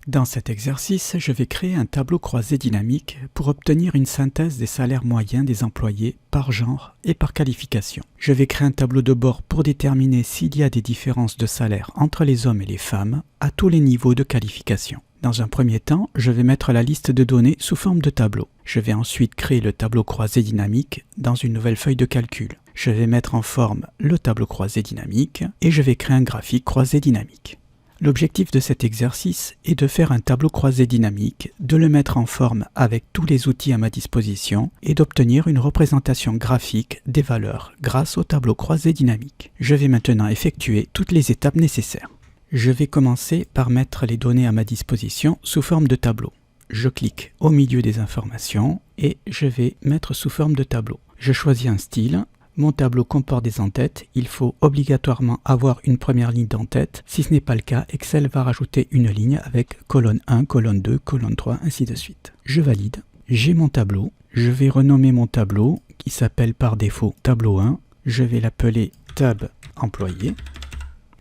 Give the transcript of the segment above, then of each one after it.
Dans cet exercice, je vais créer un tableau croisé dynamique pour obtenir une synthèse des salaires moyens des employés par genre et par qualification. Je vais créer un tableau de bord pour déterminer s'il y a des différences de salaire entre les hommes et les femmes à tous les niveaux de qualification. Dans un premier temps, je vais mettre la liste de données sous forme de tableau. Je vais ensuite créer le tableau croisé dynamique dans une nouvelle feuille de calcul. Je vais mettre en forme le tableau croisé dynamique et je vais créer un graphique croisé dynamique. L'objectif de cet exercice est de faire un tableau croisé dynamique, de le mettre en forme avec tous les outils à ma disposition et d'obtenir une représentation graphique des valeurs grâce au tableau croisé dynamique. Je vais maintenant effectuer toutes les étapes nécessaires. Je vais commencer par mettre les données à ma disposition sous forme de tableau. Je clique au milieu des informations et je vais mettre sous forme de tableau. Je choisis un style. Mon tableau comporte des en-têtes, il faut obligatoirement avoir une première ligne d'en-tête. Si ce n'est pas le cas, Excel va rajouter une ligne avec colonne 1, colonne 2, colonne 3, ainsi de suite. Je valide, j'ai mon tableau, je vais renommer mon tableau qui s'appelle par défaut tableau 1. Je vais l'appeler tab employé.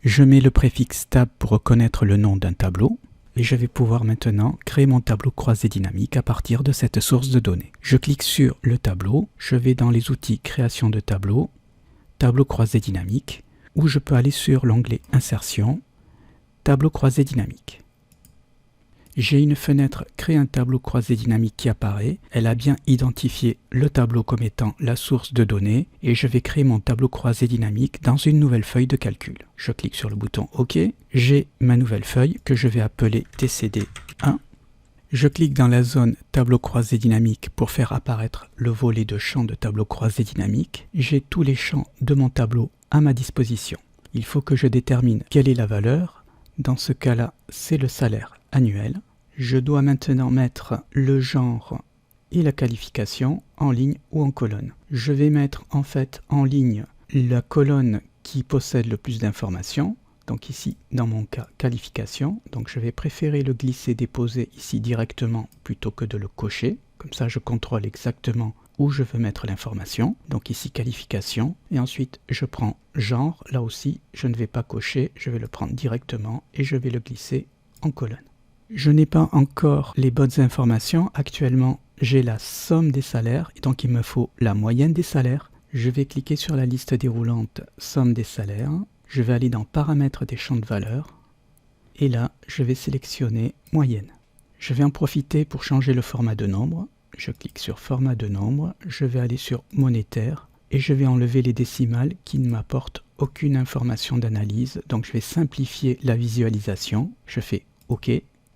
Je mets le préfixe tab pour reconnaître le nom d'un tableau. Et je vais pouvoir maintenant créer mon tableau croisé dynamique à partir de cette source de données. Je clique sur le tableau, je vais dans les outils création de tableau, tableau croisé dynamique, ou je peux aller sur l'onglet insertion, tableau croisé dynamique. J'ai une fenêtre créer un tableau croisé dynamique qui apparaît. Elle a bien identifié le tableau comme étant la source de données et je vais créer mon tableau croisé dynamique dans une nouvelle feuille de calcul. Je clique sur le bouton OK. J'ai ma nouvelle feuille que je vais appeler TCD1. Je clique dans la zone tableau croisé dynamique pour faire apparaître le volet de champs de tableau croisé dynamique. J'ai tous les champs de mon tableau à ma disposition. Il faut que je détermine quelle est la valeur. Dans ce cas-là, c'est le salaire annuel. Je dois maintenant mettre le genre et la qualification en ligne ou en colonne. Je vais mettre en fait en ligne la colonne qui possède le plus d'informations. Donc ici, dans mon cas, qualification. Donc je vais préférer le glisser-déposer ici directement plutôt que de le cocher. Comme ça, je contrôle exactement où je veux mettre l'information. Donc ici, qualification. Et ensuite, je prends genre. Là aussi, je ne vais pas cocher. Je vais le prendre directement et je vais le glisser en colonne. Je n'ai pas encore les bonnes informations. Actuellement, j'ai la somme des salaires. Et donc, il me faut la moyenne des salaires. Je vais cliquer sur la liste déroulante somme des salaires. Je vais aller dans paramètres des champs de valeur. Et là, je vais sélectionner moyenne. Je vais en profiter pour changer le format de nombre. Je clique sur format de nombre. Je vais aller sur monétaire. Et je vais enlever les décimales qui ne m'apportent aucune information d'analyse. Donc, je vais simplifier la visualisation. Je fais OK.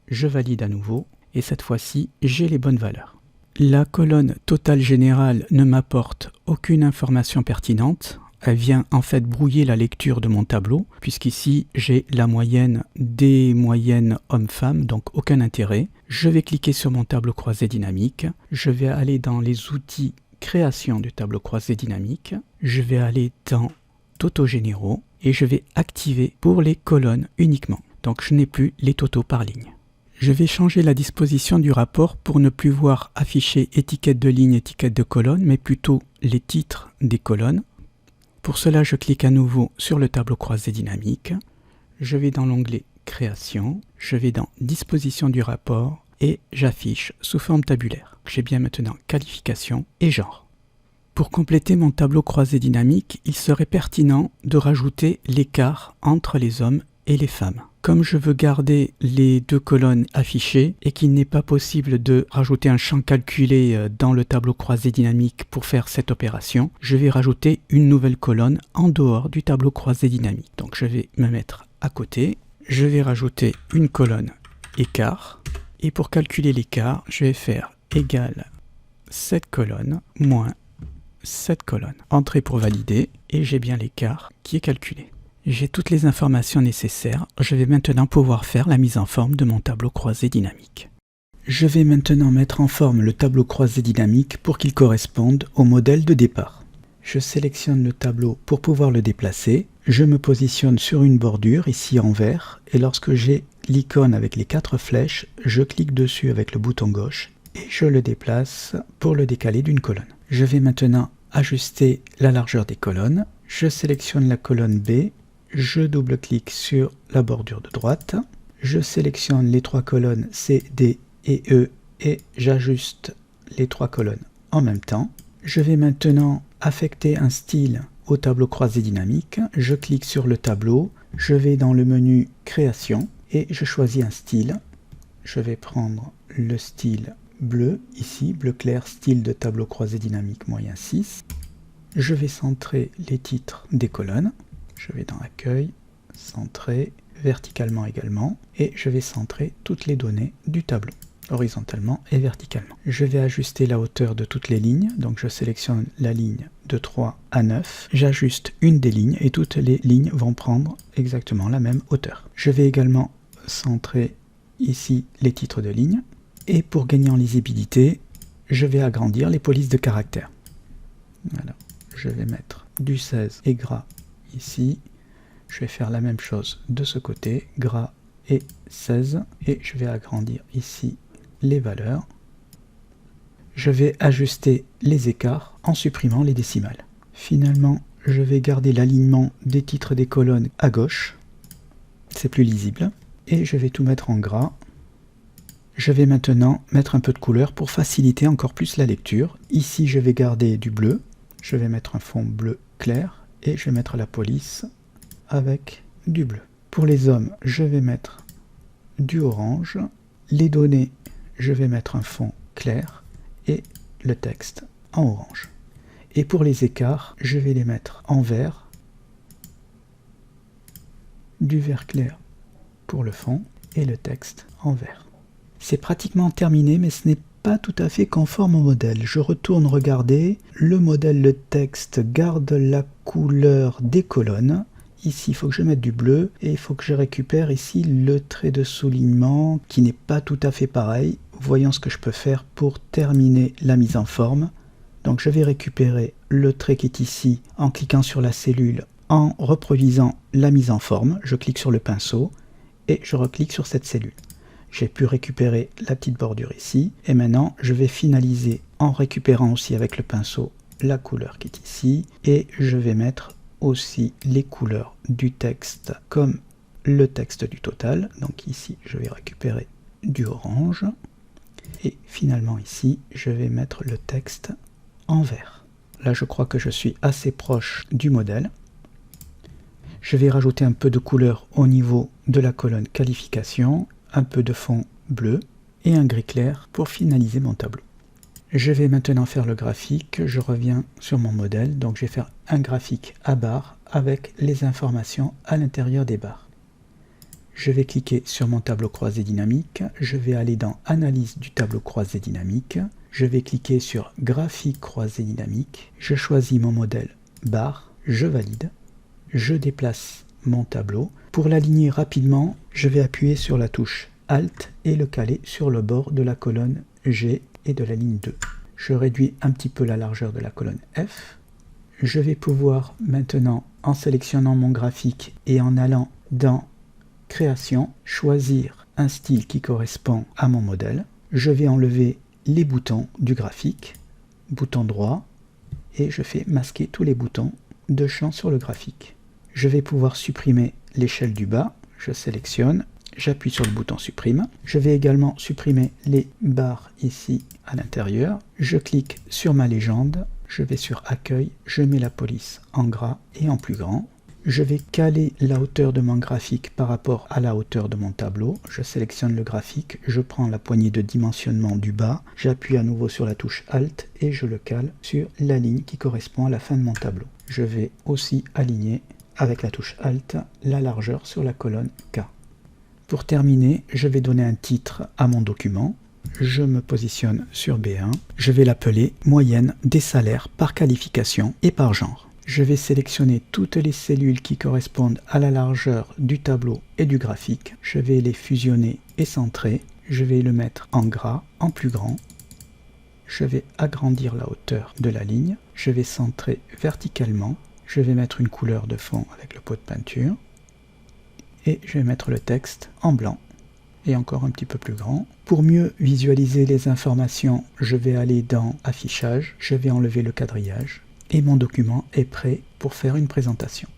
Je valide à nouveau et cette fois-ci, j'ai les bonnes valeurs. La colonne totale générale ne m'apporte aucune information pertinente. Elle vient en fait brouiller la lecture de mon tableau puisqu'ici, j'ai la moyenne des moyennes hommes-femmes, donc aucun intérêt. Je vais cliquer sur mon tableau croisé dynamique. Je vais aller dans les outils création du tableau croisé dynamique. Je vais aller dans totaux généraux et je vais activer pour les colonnes uniquement. Donc je n'ai plus les totaux par ligne. Je vais changer la disposition du rapport pour ne plus voir afficher étiquette de ligne, étiquette de colonne, mais plutôt les titres des colonnes. Pour cela, je clique à nouveau sur le tableau croisé dynamique. Je vais dans l'onglet Création, je vais dans Disposition du rapport et j'affiche sous forme tabulaire. J'ai bien maintenant qualification et genre. Pour compléter mon tableau croisé dynamique, il serait pertinent de rajouter l'écart entre les hommes et les femmes. Comme je veux garder les deux colonnes affichées et qu'il n'est pas possible de rajouter un champ calculé dans le tableau croisé dynamique pour faire cette opération, je vais rajouter une nouvelle colonne en dehors du tableau croisé dynamique. Donc je vais me mettre à côté, je vais rajouter une colonne écart et pour calculer l'écart, je vais faire égal cette colonne moins cette colonne. Entrée pour valider et j'ai bien l'écart qui est calculé. J'ai toutes les informations nécessaires. Je vais maintenant pouvoir faire la mise en forme de mon tableau croisé dynamique. Je vais maintenant mettre en forme le tableau croisé dynamique pour qu'il corresponde au modèle de départ. Je sélectionne le tableau pour pouvoir le déplacer. Je me positionne sur une bordure ici en vert et lorsque j'ai l'icône avec les 4 flèches, je clique dessus avec le bouton gauche et je le déplace pour le décaler d'une colonne. Je vais maintenant ajuster la largeur des colonnes. Je sélectionne la colonne B, je double-clique sur la bordure de droite, je sélectionne les 3 colonnes C, D et E et j'ajuste les 3 colonnes en même temps. Je vais maintenant affecter un style au tableau croisé dynamique. Je clique sur le tableau, je vais dans le menu Création et je choisis un style. Je vais prendre le style bleu, ici, bleu clair, style de tableau croisé dynamique moyen 6. Je vais centrer les titres des colonnes. Je vais dans Accueil, Centrer, verticalement également, et je vais centrer toutes les données du tableau, horizontalement et verticalement. Je vais ajuster la hauteur de toutes les lignes, donc je sélectionne la ligne de 3 à 9, j'ajuste une des lignes et toutes les lignes vont prendre exactement la même hauteur. Je vais également centrer ici les titres de ligne, et pour gagner en lisibilité, je vais agrandir les polices de caractères. Voilà. Je vais mettre du 16 et gras ici. Je vais faire la même chose de ce côté, gras et 16. Et je vais agrandir ici les valeurs. Je vais ajuster les écarts en supprimant les décimales. Finalement, je vais garder l'alignement des titres des colonnes à gauche. C'est plus lisible. Et je vais tout mettre en gras. Je vais maintenant mettre un peu de couleur pour faciliter encore plus la lecture. Ici, je vais garder du bleu. Je vais mettre un fond bleu clair et je vais mettre la police avec du bleu. Pour les hommes, je vais mettre du orange. Les données, je vais mettre un fond clair et le texte en orange. Et pour les écarts, je vais les mettre en vert, du vert clair pour le fond et le texte en vert. C'est pratiquement terminé, mais ce n'est pas tout à fait conforme au modèle. Je retourne regarder. Le modèle, le texte garde la couleur des colonnes. Ici, il faut que je mette du bleu et il faut que je récupère ici le trait de soulignement qui n'est pas tout à fait pareil. Voyons ce que je peux faire pour terminer la mise en forme. Donc je vais récupérer le trait qui est ici en cliquant sur la cellule, en reproduisant la mise en forme. Je clique sur le pinceau et je reclique sur cette cellule. J'ai pu récupérer la petite bordure ici. Et maintenant, je vais finaliser en récupérant aussi avec le pinceau la couleur qui est ici. Et je vais mettre aussi les couleurs du texte comme le texte du total. Donc ici, je vais récupérer du orange. Et finalement ici, je vais mettre le texte en vert. Là, je crois que je suis assez proche du modèle. Je vais rajouter un peu de couleur au niveau de la colonne qualification, un peu de fond bleu et un gris clair pour finaliser mon tableau. Je vais maintenant faire le graphique. Je reviens sur mon modèle, donc je vais faire un graphique à barres avec les informations à l'intérieur des barres. Je vais cliquer sur mon tableau croisé dynamique, je vais aller dans Analyse du tableau croisé dynamique, je vais cliquer sur Graphique croisé dynamique, je choisis mon modèle barre, je valide, je déplace mon tableau. Pour l'aligner rapidement, je vais appuyer sur la touche Alt et le caler sur le bord de la colonne G et de la ligne 2. Je réduis un petit peu la largeur de la colonne F. Je vais pouvoir maintenant, en sélectionnant mon graphique et en allant dans Création, choisir un style qui correspond à mon modèle. Je vais enlever les boutons du graphique, bouton droit, et je fais masquer tous les boutons de champ sur le graphique. Je vais pouvoir supprimer l'échelle du bas, je sélectionne, j'appuie sur le bouton supprime. Je vais également supprimer les barres ici à l'intérieur. Je clique sur ma légende, je vais sur accueil, je mets la police en gras et en plus grand. Je vais caler la hauteur de mon graphique par rapport à la hauteur de mon tableau. Je sélectionne le graphique, je prends la poignée de dimensionnement du bas, j'appuie à nouveau sur la touche Alt et je le cale sur la ligne qui correspond à la fin de mon tableau. Je vais aussi aligner avec la touche Alt la largeur sur la colonne K. Pour terminer, je vais donner un titre à mon document. Je me positionne sur B1. Je vais l'appeler Moyenne des salaires par qualification et par genre. Je vais sélectionner toutes les cellules qui correspondent à la largeur du tableau et du graphique. Je vais les fusionner et centrer. Je vais le mettre en gras, en plus grand. Je vais agrandir la hauteur de la ligne. Je vais centrer verticalement. Je vais mettre une couleur de fond avec le pot de peinture. Et je vais mettre le texte en blanc et encore un petit peu plus grand. Pour mieux visualiser les informations, je vais aller dans Affichage. Je vais enlever le quadrillage. et mon document est prêt pour faire une présentation.